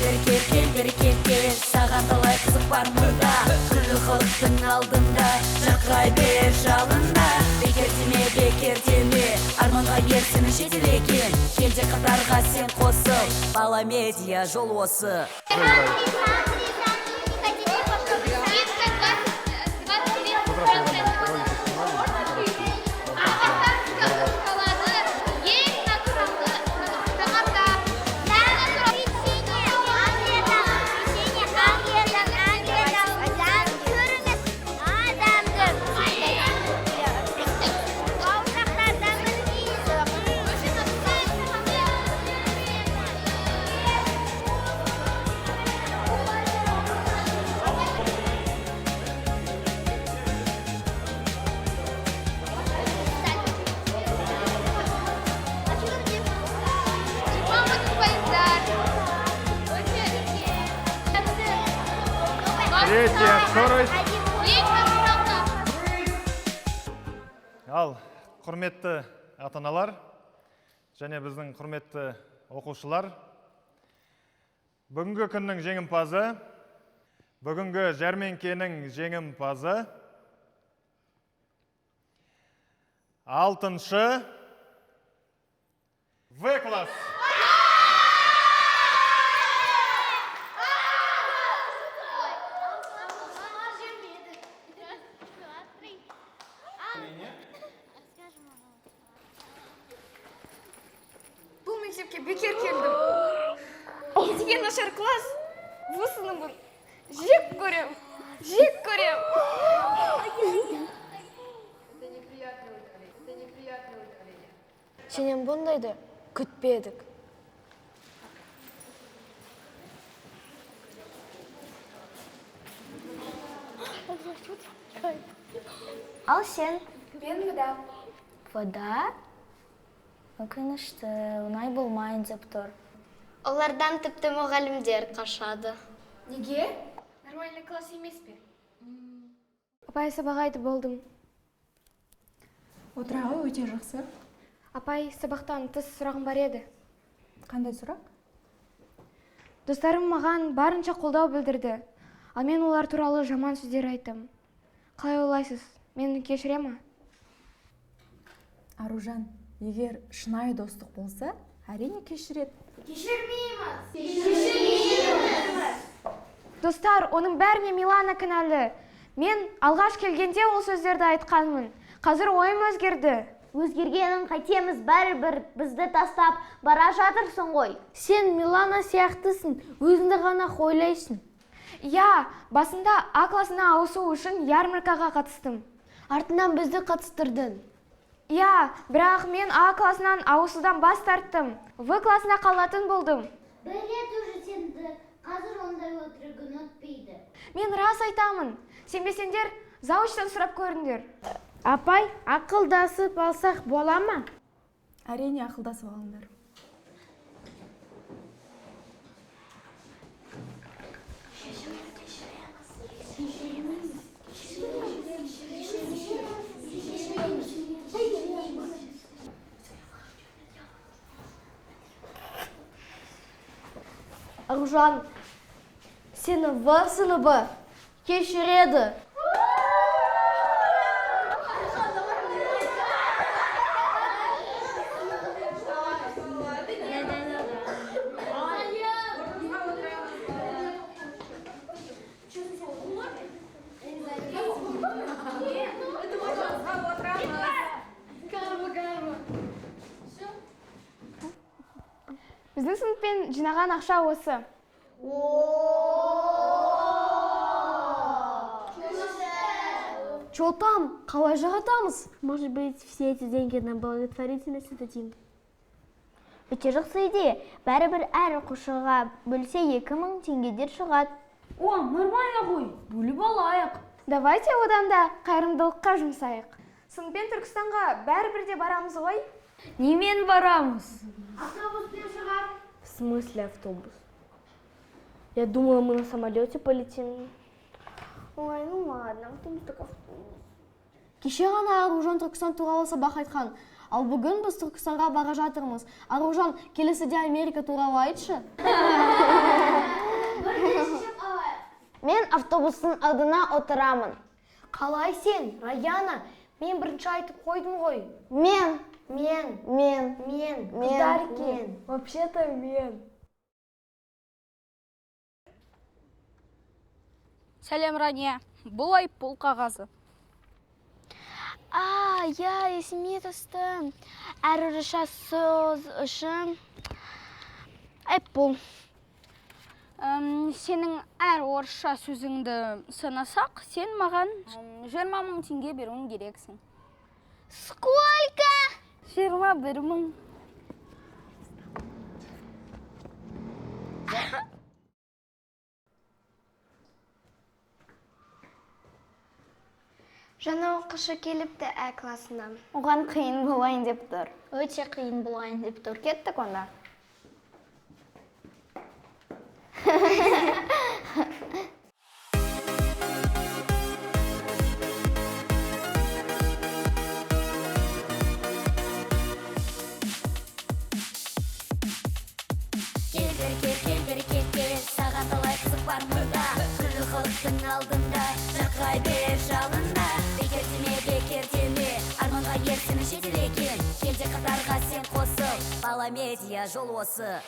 Бері кел, саған талай қызық бар мұнда. Күллі халықтың алдында жақай бер жалында. Бекер деме, арманға ерсіні жетел екен. Келде қатарға сен қосыл, Бала медиа жол осы. Третья скорость. Ал, құрметті ата-аналар және біздің құрметті оқушылар, бүгінгі күннің жеңімпазы, бүгінгі жәрмеңкенің жеңімпазы 6-шы В класс. Бұл мектепке бекер келдім. Едіге нашар класс. Бұл сыныбын жек көрем. Сенен бұндайды күтпедік. Ал сен? Мен вода. Вода? Өкінішті, оңай болмайын деп тұр. Олардан тіпті мұғалімдер қашады. Неге? Нормальный класс емес пе? Апай, сабақ айтып болдым. Отырағы өте жақсы. Апай, сабақтан тыс сұрағым бар еді. Қандай сұрақ? Достарым маған барынша қолдау білдірді. Ал мен олар туралы жаман сөздер айттым. Қалай ойлайсыз? Мені кешіре ма? Аружан, егер шынайы достық болса, әрине кешіреді. Достар, оның бәріне Милана кінәлі. Мен алғаш келгенде ол сөздерді айтқанмын. Қазір ойым өзгерді. Өзгергенін қайтеміз, бәрібір бізді тастап бара жатырсың ғой. Сен Милана сияқтысың, өзіңді ғана ойлайсың. Я, басында А класына ауысу үшін ярмаркаға қатыстым. Артынан бізді қатыстырдың. Я, бірақ мен А класынан ауысудан бас тарттым. В класына қалатын болдым. Бір рет уже сенді, қазір ондай өтірігін өтпейді. Мен рас айтамын. Сенбесеңдер, зауыштан сұрап көріңдер. Апай, ақылдасып алсақ бола ма? Әрине ақылдасып алыңдар. Аружан, сені В сыныбы кешіреді. Біздің сыныппен жинаған ақша осы. Чё там? Қалай жағатамыз? Может быть, все эти деньги на благотворительность дадим? Өте жақсы идея. Бәрібір әр оқушыға бөлсе 2000 теңгеден шығады. О, нормально ғой. Бөліп алайық. Давайте одан да қайырымдылыққа жұмсайық. Сыныппен Түркістанға бәрібір де барамыз ғой. Немен барамыз? Автобуспен шығар. В смысле автобус? Я думала, мы на самолете полетим. Ой, ну ладно, автобустық автобус. Кеше ғана Аружан Түркістан туралы сабақ айтқан. Ал бүгін біз Түркістанға бара жатырмыз. Аружан, келесіде Америка туралы айтшы. Мен автобустың алдына отырамын. Қалай сен, Раяна? Мен бірінші айтып қойдым ғой. Мен. Қыздар екен. Вообще-то мен. Сәлем, Рания. Бұл айыппұл қағазы. Я есіме түсті. Әр орысша сөз үшін айыппұл. Сенің әр орысша сөзіңді санасақ, сен маған 20 000 теңге беруің керексің. Сколько? 21 000. Жаңа оқушы келіпті ә классынан. Оған қиын болайын деп тұр. Өте қиын болайын деп тұр. Кеттік онда. Кел, саған талай қызық бар мұнда. Күллі халықтың алдында, жақай бер жалында. Бекер деме, арманға ерсіні жетелеген. Келде қатарға сен қосыл, Бала медиа жол осы.